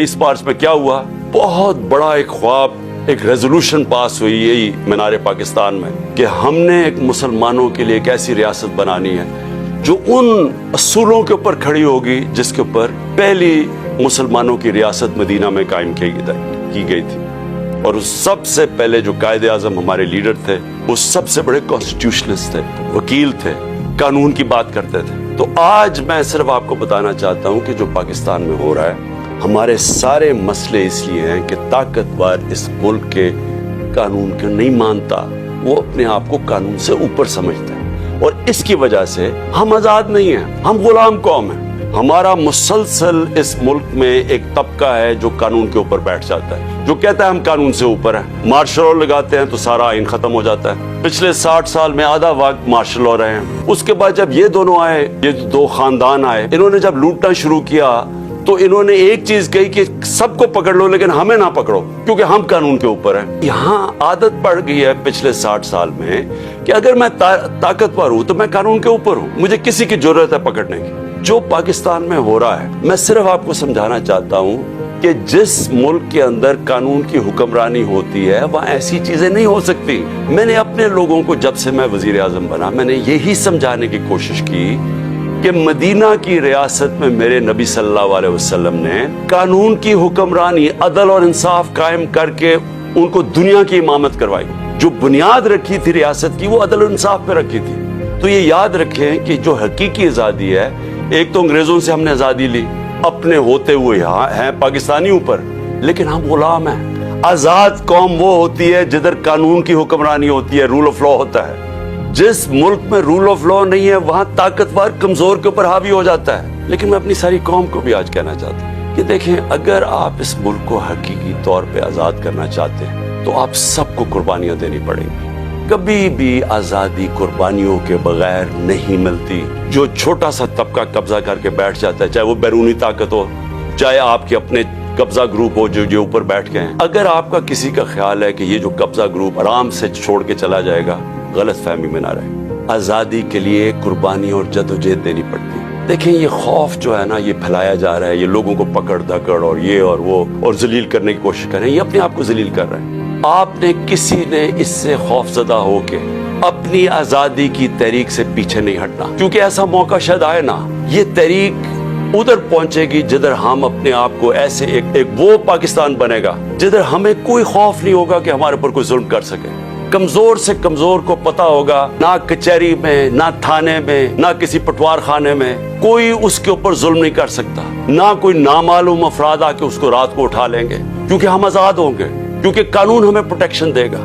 इस मार्च में क्या हुआ, बहुत बड़ा एक ख्वाब, एक रेजोल्यूशन पास हुई यही मीनार पाकिस्तान में कि हमने एक मुसलमानों के लिए एक ऐसी रियासत बनानी है जो उन असूलों के ऊपर खड़ी होगी जिसके ऊपर पहली मुसलमानों की रियासत मदीना में कायम की गई थी। और उस सबसे पहले जो कायदे आजम हमारे लीडर थे, उस सबसे बड़े कॉन्स्टिट्यूशनिस्ट थे, वकील थे, कानून की बात करते थे। तो आज मैं सिर्फ आपको बताना चाहता हूं कि जो पाकिस्तान में हो रहा है, हमारे सारे मसले इसलिए हैं कि ताकतवर इस मुल्क के कानून को नहीं मानता, वो अपने आप को कानून से ऊपर समझता है और इसकी वजह से हम आजाद नहीं हैं, हम गुलाम कौम हैं। हमारा मुसलसल इस मुल्क में एक तबका है जो कानून के ऊपर बैठ जाता है, जो कहता है हम कानून से ऊपर हैं। मार्शल लॉ लगाते हैं तो सारा आइन खत्म हो जाता है। पिछले 60 साल में आधा वक्त मार्शल लॉ रहे हैं। उसके बाद जब ये दोनों आए, ये दो खानदान आए, इन्होंने जब लूटना शुरू किया तो इन्होंने एक चीज कही कि सबको पकड़ लो लेकिन हमें ना पकड़ो, क्योंकि हम कानून के ऊपर हैं। यहाँ आदत पड़ गई है पिछले 60 साल में कि अगर मैं ताकतवर हूं तो मैं कानून के ऊपर हूं, मुझे किसी की जरूरत है पकड़ने की। जो पाकिस्तान में हो रहा है, मैं सिर्फ आपको समझाना चाहता हूं कि जिस मुल्क के अंदर कानून की हुक्मरानी होती है वहां ऐसी चीजें नहीं हो सकती। मैंने अपने लोगों को, जब से मैं वजीर आजम बना, मैंने यही समझाने की कोशिश की कि मदीना की रियासत में मेरे नबी सल्लल्लाहु अलैहि वसल्लम ने कानून की हुक्मरानी, अदल और इंसाफ कायम करके उनको दुनिया की इमामत करवाई। जो बुनियाद रखी थी रियासत की, वो अदल और इंसाफ पे रखी थी। तो ये याद रखें कि जो हकीकी आजादी है, एक तो अंग्रेजों से हमने आजादी ली, अपने होते हुए यहाँ हैं पाकिस्तानी ऊपर, लेकिन हम गुलाम हैं। आजाद कौम वो होती है जिधर कानून की हुक्मरानी होती है, रूल ऑफ लॉ होता है। जिस मुल्क में रूल ऑफ लॉ नहीं है, वहां ताकतवर कमजोर के ऊपर हावी हो जाता है। लेकिन मैं अपनी सारी कौम को भी आज कहना चाहता हूँ कि देखें, अगर आप इस मुल्क को हकीकी तौर पे आजाद करना चाहते हैं तो आप सबको कुर्बानियां देनी पड़ेंगी। कभी भी आजादी कुर्बानियों के बगैर नहीं मिलती। जो छोटा सा तबका कब्जा करके बैठ जाता है, चाहे वो बैरूनी ताकत हो, चाहे आपके अपने कब्जा ग्रुप हो जो ऊपर बैठ गए हैं, अगर आपका किसी का ख्याल है कि ये जो कब्जा ग्रुप आराम से छोड़ के चला जाएगा, गलत फहमी में ना रहे। आजादी के लिए कुर्बानी और जदोजहद देनी पड़ती है। देखें, ये खौफ जो है ना, ये फैलाया जा रहा है, ये लोगों को पकड़ धकड़ और ये और वो और जलील करने की कोशिश कर रहे हैं, ये अपने आप को जलील कर रहे हैं। आपने किसी ने इससे खौफजदा होके अपनी आजादी की तहरीक से पीछे नहीं हटना, क्योंकि ऐसा मौका शायद आए ना, ये तहरीक उधर पहुंचेगी जिधर हम अपने आप को ऐसे एक वो पाकिस्तान बनेगा जिधर हमें कोई खौफ नहीं होगा कि हमारे ऊपर कोई जुल्म कर सके। कमजोर से कमजोर को पता होगा, ना कचहरी में, ना थाने में, ना किसी पटवार खाने में कोई उसके ऊपर जुल्म नहीं कर सकता, ना कोई नामालूम अफराद आके उसको रात को उठा लेंगे, क्योंकि हम आजाद होंगे, क्योंकि कानून हमें प्रोटेक्शन देगा।